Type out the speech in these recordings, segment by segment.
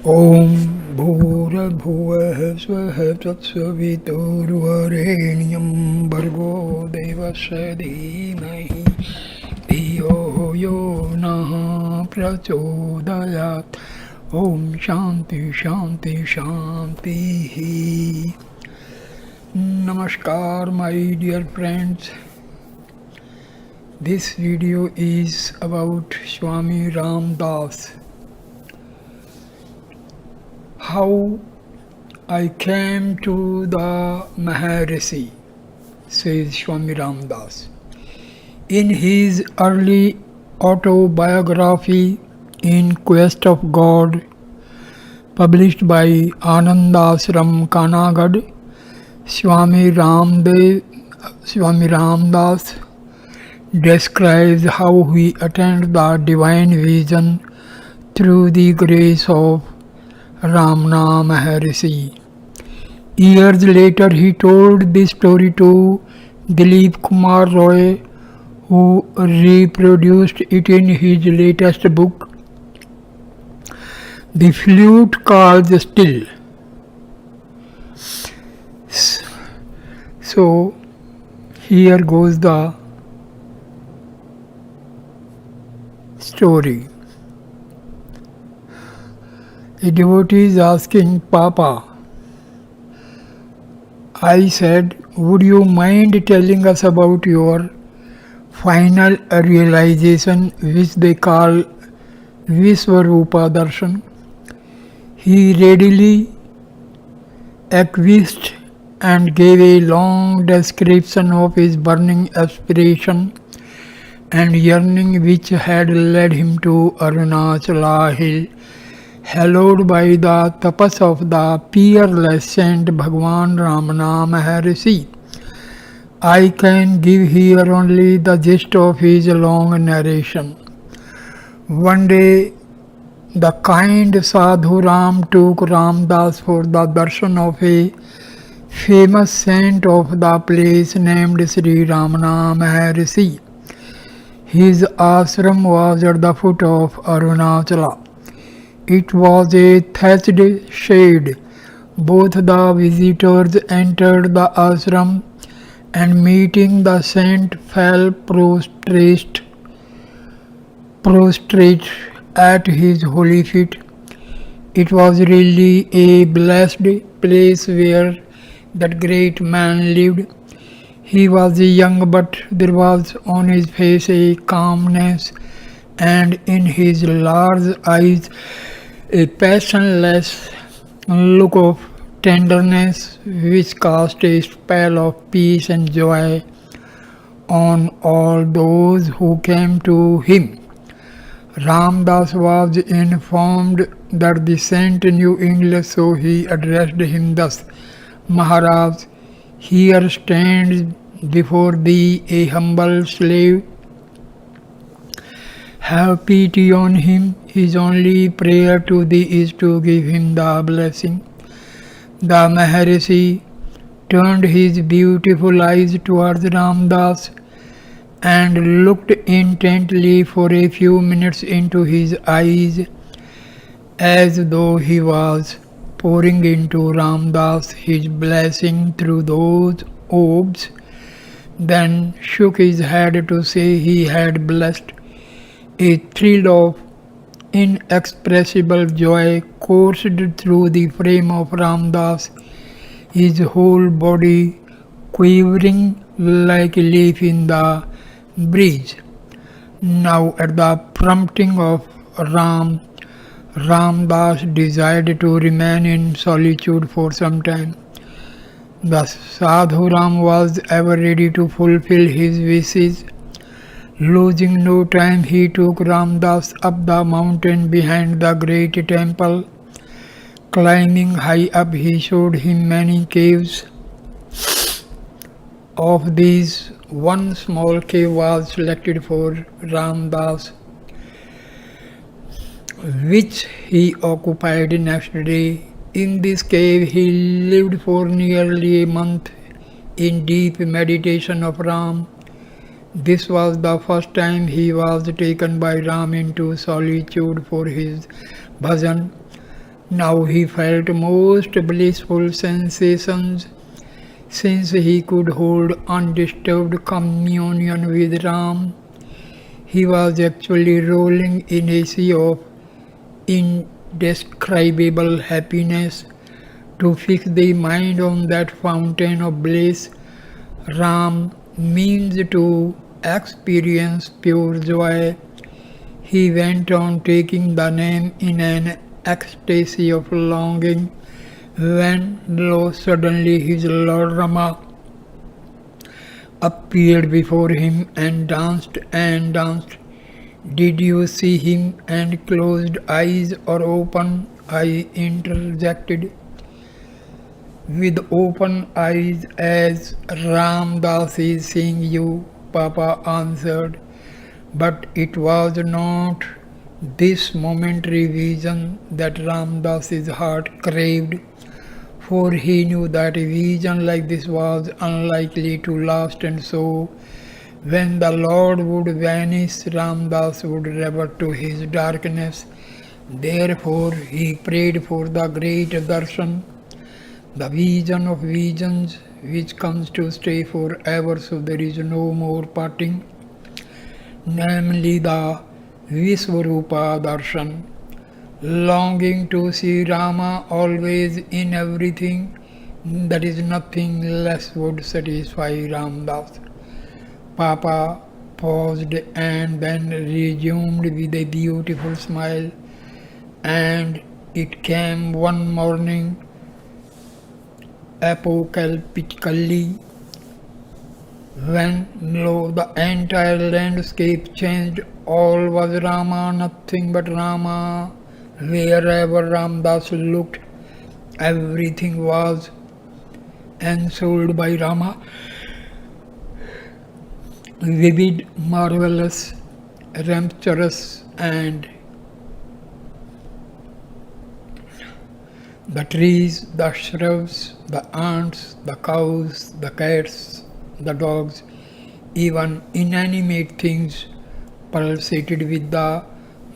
ॐ भूर्भुवः स्वः तत्सवितुर्वरेण्यं भर्गो देवस्य धीमहि धियो यो नः प्रचोदयात्. ॐ शान्ति शान्ति शान्तिः. Namaskar my dear friends. This video is about Swami Ramdas. How I came to the Maharshi, says Swami Ramdas. In his early autobiography, In Quest of God, published by Anandashram, Kanagad, Swami Ramdas describes how he attained the divine vision through the grace of Ramana Maharshi. Years later, he told this story to Dilip Kumar Roy, who reproduced it in his latest book, The Flute Calls Still. So, here goes the story. A devotee is asking, Papa, I said, would you mind telling us about your final realization, which they call Vishwarupa Darshan? He readily acquiesced and gave a long description of his burning aspiration and yearning which had led him to Arunachala hill, hallowed by the tapas of the peerless saint Bhagwan Ramana Maharshi. I can give here only the gist of his long narration. One day, the kind Sadhu Ram took Ramdas for the darshan of a famous saint of the place named Sri Ramana Maharshi. His ashram was at the foot of Arunachala. It was a thatched shed. Both the visitors entered the ashram and meeting the saint fell prostrate at his holy feet. It was really a blessed place where that great man lived. He was young, but there was on his face a calmness, and in his large eyes a passionless look of tenderness which cast a spell of peace and joy on all those who came to him. Ramdas was informed that the saint knew English, so he addressed him thus, Maharaj, here stands before thee a humble slave. Have pity on him. His only prayer to thee is to give him the blessing. The Maharshi turned his beautiful eyes towards Ramdas and looked intently for a few minutes into his eyes, as though he was pouring into Ramdas his blessing through those orbs, then shook his head to say he had blessed. A thrill of inexpressible joy coursed through the frame of Ramdas, his whole body quivering like a leaf in the breeze. Now at the prompting of Ramdas desired to remain in solitude for some time. The Sadhu Ram was ever ready to fulfill his wishes. Losing no time, he took Ramdas up the mountain behind the great temple. Climbing high up, he showed him many caves. Of these, one small cave was selected for Ramdas, which he occupied next day. In this cave he lived for nearly a month in deep meditation of Ram. This was the first time he was taken by Ram into solitude for his bhajan. Now he felt most blissful sensations since he could hold undisturbed communion with Ram. He was actually rolling in a sea of indescribable happiness. To fix the mind on that fountain of bliss, Ram means to experience pure joy. He went on taking the name in an ecstasy of longing when, lo, suddenly his Lord Rama appeared before him and danced and danced. Did you see him and closed eyes or open? I interjected. With open eyes, as Ramdas is seeing you, Papa answered. But it was not this momentary vision that Ramdas's heart craved, for he knew that a vision like this was unlikely to last, and so when the Lord would vanish, Ramdas would revert to his darkness. Therefore he prayed for the great darshan, the vision of visions which comes to stay forever, so there is no more parting, namely the Visvarupa darshan. Longing to see Rama always in everything, that is nothing less would satisfy Ramdas. Papa paused and then resumed with a beautiful smile. And it came one morning, apocalyptically, when lo, the entire landscape changed. All was Rama, nothing but Rama. Wherever Ramdas looked, everything was ensouled by Rama. Vivid, marvelous, rapturous, and the trees, the shrubs, the ants, the cows, the cats, the dogs, even inanimate things pulsated with the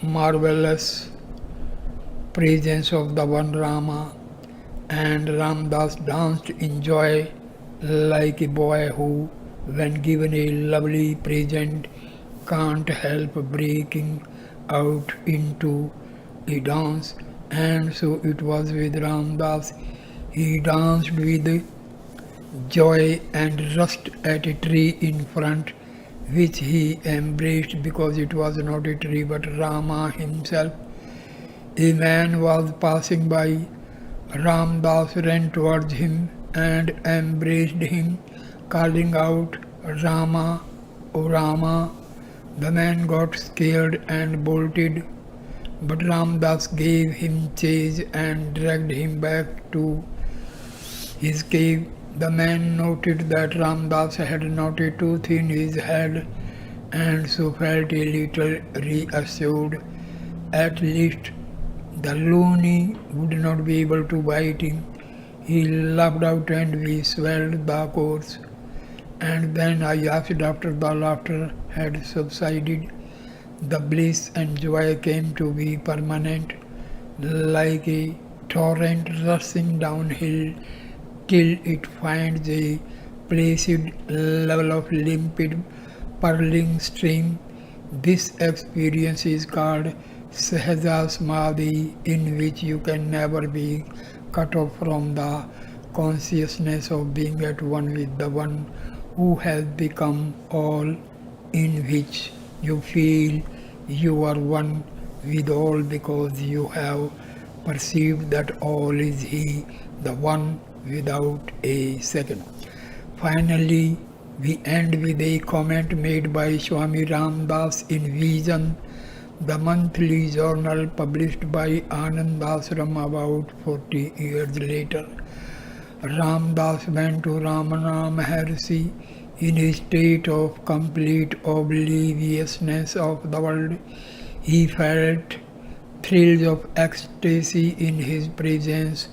marvelous presence of the one Rama, and Ramdas danced in joy like a boy who, when given a lovely present, can't help breaking out into a dance. And so it was with Ramdas. He danced with joy and rushed at a tree in front, which he embraced because it was not a tree but Rama himself. A man was passing by. Ramdas ran towards him and embraced him, calling out, Rama, O Rama. The man got scared and bolted, but Ramdas gave him chase and dragged him back to his cave. The man noted that Ramdas had not a tooth in his head and so felt a little reassured. At least the loony would not be able to bite him. He laughed out and we swelled the course. And then I asked after the laughter had subsided. The bliss and joy came to be permanent, like a torrent rushing downhill till it finds a placid level of limpid, purling stream. This experience is called Sahaja Samadhi, in which you can never be cut off from the consciousness of being at one with the one who has become all, in which you feel you are one with all because you have perceived that all is He, the one without a second. Finally, we end with a comment made by Swami Ramdas in Vision, the monthly journal published by Anandashram about 40 years later. Ramdas went to Ramana Maharshi in a state of complete obliviousness of the world. He felt thrills of ecstasy in his presence.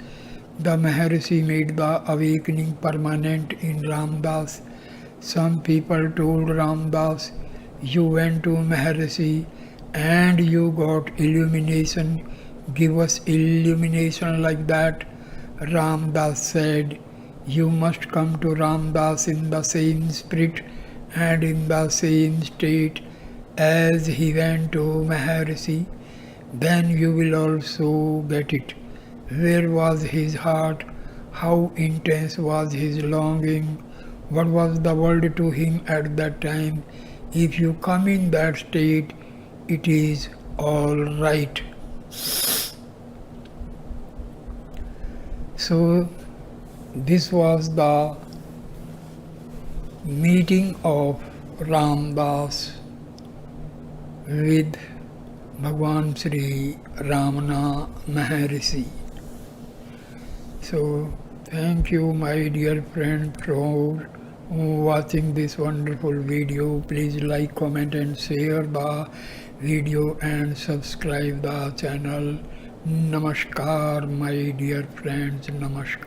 The Maharshi made the awakening permanent in Ramdas. Some people told Ramdas, you went to Maharshi and you got illumination. give us illumination like that. Ramdas said, you must come to Ramdas in the same spirit and in the same state as he went to Maharshi, then you will also get it. Where was his heart? How intense was his longing? What was the world to him at that time? If you come in that state, it is all right. So, this was the meeting of Ramdas with Bhagwan Sri Ramana Maharshi. So, thank you, my dear friend, for watching this wonderful video. Please like, comment and share the video and subscribe the channel. Namaskar, my dear friends. Namaskar.